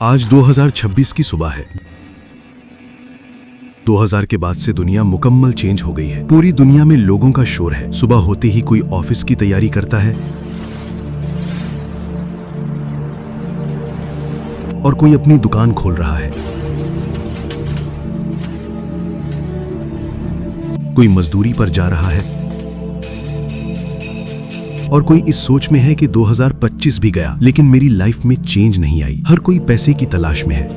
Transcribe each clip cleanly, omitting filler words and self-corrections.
आज 2026 की सुबह है। 2000 के बाद से दुनिया मुकम्मल चेंज हो गई है। पूरी दुनिया में लोगों का शोर है। सुबह होते ही कोई ऑफिस की तैयारी करता है और कोई अपनी दुकान खोल रहा है। कोई मजदूरी पर जा रहा है और कोई इस सोच में है कि 2025 भी गया लेकिन मेरी लाइफ में चेंज नहीं आई। हर कोई पैसे की तलाश में है।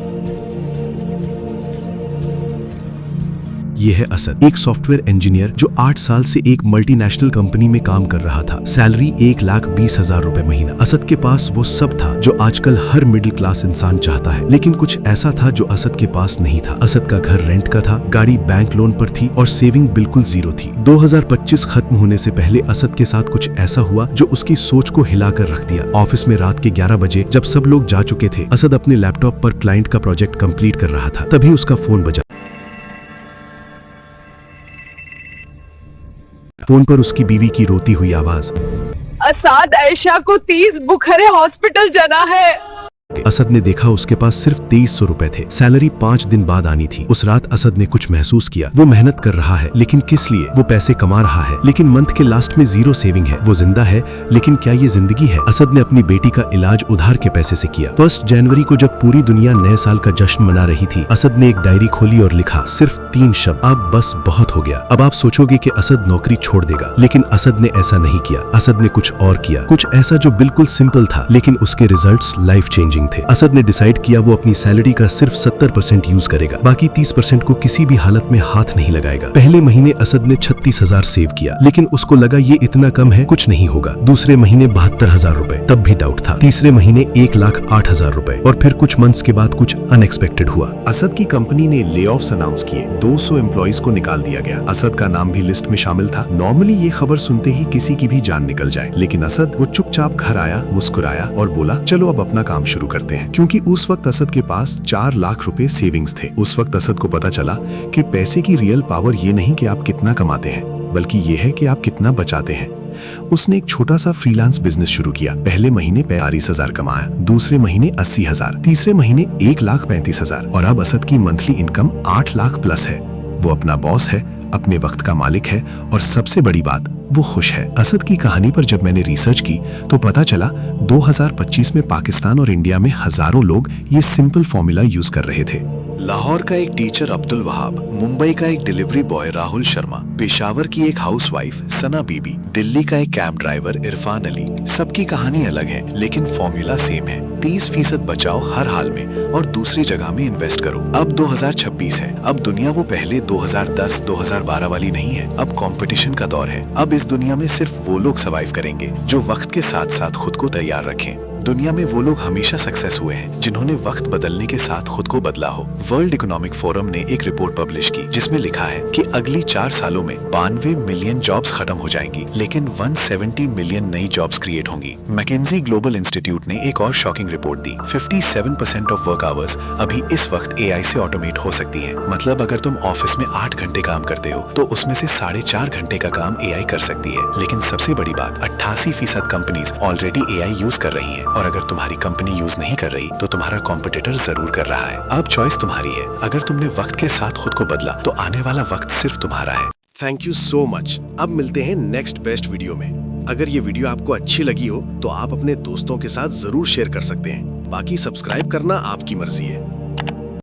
यह है असद, एक सॉफ्टवेयर इंजीनियर जो 8 साल से एक मल्टीनेशनल कंपनी में काम कर रहा था। सैलरी 1,20,000 रुपए महीना। असद के पास वो सब था जो आजकल हर मिडिल क्लास इंसान चाहता है, लेकिन कुछ ऐसा था जो असद के पास नहीं था। असद का घर रेंट का था, गाड़ी बैंक लोन पर थी और सेविंग बिल्कुल जीरो थी। 2025 खत्म होने से पहले असद के साथ कुछ ऐसा हुआ जो उसकी सोच को हिलाकर रख दिया। ऑफिस में रात के 11 बजे जब सब लोग जा चुके थे, असद अपने लैपटॉप पर क्लाइंट का प्रोजेक्ट कंप्लीट कर रहा था। तभी उसका फोन बजा। फोन पर उसकी बीवी की रोती हुई आवाज, असाद आयशा को 30 बुखारे हॉस्पिटल जाना है। असद ने देखा उसके पास सिर्फ 2300 रुपए थे। सैलरी 5 दिन बाद आनी थी। उस रात असद ने कुछ महसूस किया। वो मेहनत कर रहा है लेकिन किस लिए? वो पैसे कमा रहा है लेकिन मंथ के लास्ट में जीरो सेविंग है। वो जिंदा है लेकिन क्या ये जिंदगी है? असद ने अपनी बेटी का इलाज उधार के पैसे से किया। 1 जनवरी को जब पूरी दुनिया नए साल का जश्न मना रही थी, असद ने एक डायरी खोली और लिखा सिर्फ 3 शब्द, अब बस बहुत हो गया। अब आप सोचोगे कि असद नौकरी छोड़ देगा, लेकिन असद ने ऐसा नहीं किया। असद ने कुछ और किया, कुछ ऐसा जो बिल्कुल सिंपल था लेकिन उसके रिजल्ट्स लाइफ चेंजिंग थे। असद ने डिसाइड किया वो अपनी सैलरी का सिर्फ 70% यूज करेगा, बाकी 30% को किसी भी हालत में हाथ नहीं लगाएगा। पहले महीने असद ने 36,000 सेव किया, लेकिन उसको लगा ये इतना कम है, कुछ नहीं होगा। दूसरे महीने 72,000 रुपए, तब भी डाउट था। तीसरे महीने 1,08,000 रुपए और फिर कुछ मंथ्स के बाद कुछ अनएक्सपेक्टेड हुआ। असद की कंपनी ने ले ऑफ्स अनाउंस किए। 200 एम्प्लॉइज को निकाल दिया गया। असद का नाम भी लिस्ट में शामिल था। नॉर्मली ये खबर सुनते ही किसी की भी जान निकल जाए, लेकिन असद वो चुपचाप घर आया, मुस्कुराया और बोला चलो अब अपना काम शुरू करते हैं। क्योंकि उस वक्त असद के पास 4 लाख रुपए सेविंग्स थे। उस वक्त असद को पता चला कि पैसे की रियल पावर ये नहीं कि आप कितना कमाते हैं, बल्कि ये है कि आप कितना बचाते हैं। उसने एक छोटा सा फ्रीलांस बिजनेस शुरू किया। पहले महीने 45,000 कमाया, दूसरे महीने 80,000, तीसरे महीने 1,35,000 और अब असद की मंथली इनकम 8 लाख प्लस है। वो अपना बॉस है, अपने वक्त का मालिक है और सबसे बड़ी बात वो खुश है। असद की कहानी पर जब मैंने रिसर्च की तो पता चला 2025 में पाकिस्तान और इंडिया में हजारों लोग ये सिंपल फॉर्मूला यूज कर रहे थे। लाहौर का एक टीचर अब्दुल वहाब, मुंबई का एक डिलीवरी बॉय राहुल शर्मा, पेशावर की एक हाउसवाइफ सना बीबी, दिल्ली का एक कैब ड्राइवर इरफान अली। सबकी कहानी अलग है लेकिन फॉर्मूला सेम है। 30% बचाओ हर हाल में और दूसरी जगह में इन्वेस्ट करो। अब 2026 है। अब दुनिया वो पहले 2010, 2012 वाली नहीं है। अब कंपटीशन का दौर है। अब इस दुनिया में सिर्फ वो लोग सर्वाइव करेंगे जो वक्त के साथ साथ खुद को तैयार रखें। दुनिया में वो लोग हमेशा सक्सेस हुए हैं जिन्होंने वक्त बदलने के साथ खुद को बदला हो। वर्ल्ड इकोनॉमिक फोरम ने एक रिपोर्ट पब्लिश की जिसमें लिखा है कि अगली 4 सालों में 92 मिलियन जॉब्स खत्म हो जाएंगी, लेकिन 170 मिलियन नई जॉब्स क्रिएट होंगी। मैकेंजी ग्लोबल इंस्टीट्यूट ने एक और shocking report the. 57% of work hours अभी इस वक्त AI से ऑटोमेट हो सकती है। मतलब अगर तुम ऑफिस में 8 घंटे काम करते हो तो उसमें से 4.5 घंटे का काम AI कर सकती है। लेकिन सबसे बड़ी बात, 88% कंपनीज ऑलरेडी AI यूज कर रही है और अगर तुम्हारी कंपनी यूज नहीं कर रही तो तुम्हारा कॉम्पिटिटर जरूर कर रहा है। अब चॉइस तुम्हारी है। अगर तुमने वक्त के साथ खुद को बदला तो आने वाला वक्त सिर्फ तुम्हारा है। Thank you so much. अब मिलते हैं नेक्स्ट बेस्ट वीडियो में। अगर ये वीडियो आपको अच्छी लगी हो तो आप अपने दोस्तों के साथ जरूर शेयर कर सकते हैं। बाकी सब्सक्राइब करना आपकी मर्जी है।